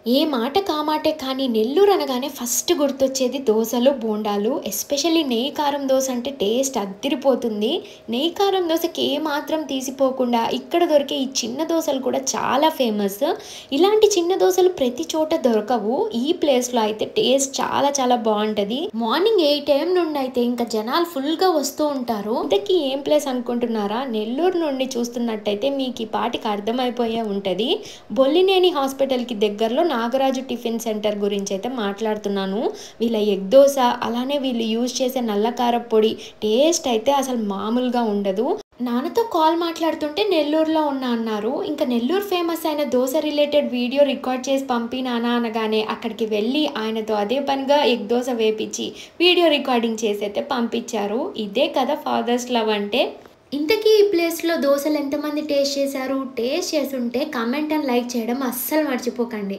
ఏ మాట కామాటే కానీ నెల్లూరు అనగానే ఫస్ట్ గుర్తొచ్చేది దోసలు, బోండాలు. ఎస్పెషల్లీ నెయ్యి కారం దోస అంటే టేస్ట్ అద్దిరిపోతుంది. నెయ్యి కారం దోసకి ఏమాత్రం తీసిపోకుండా ఇక్కడ దొరికే ఈ చిన్న దోసలు కూడా చాలా ఫేమస్. ఇలాంటి చిన్న దోసలు ప్రతి చోట దొరకవు. ఈ ప్లేస్‌లో అయితే టేస్ట్ చాలా చాలా బావుంటది. మార్నింగ్ 8 AM నుండి అయితే ఇంకా జనాలు ఫుల్‌గా వస్తూ ఉంటారు. ఇంతకీ ఏం ప్లేస్ అనుకుంటున్నారా? నెల్లూరు నుండి చూస్తున్నట్టయితే మీకు ఈ పాటికి అర్థమైపోయే ఉంటది. బొల్లినేని హాస్పిటల్‌కి దగ్గరలో నాగరాజు టిఫిన్ సెంటర్ గురించి అయితే మాట్లాడుతున్నాను. వీళ్ళ ఎగ్ దోస, అలానే వీళ్ళు యూజ్ చేసే నల్ల కారపు పొడి టేస్ట్ అయితే అసలు మామూలుగా ఉండదు. నాన్నతో కాల్ మాట్లాడుతుంటే నెల్లూరులో ఉన్నా అన్నారు. ఇంకా నెల్లూరు ఫేమస్ అయిన దోస రిలేటెడ్ వీడియో రికార్డ్ చేసి పంపి నాన్న అనగానే అక్కడికి వెళ్ళి ఆయనతో అదే పనిగా ఎగ్ దోస వేపిచ్చి వీడియో రికార్డింగ్ చేసి అయితే పంపించారు. ఇదే కదా ఫాదర్స్ లవ్ అంటే. ఇంతకీ ఈ ప్లేస్‌లో దోసలు ఎంతమంది టేస్ట్ చేశారు? టేస్ట్ చేసుంటే కామెంట్ అండ్ లైక్ చేయడం అస్సలు మర్చిపోకండి.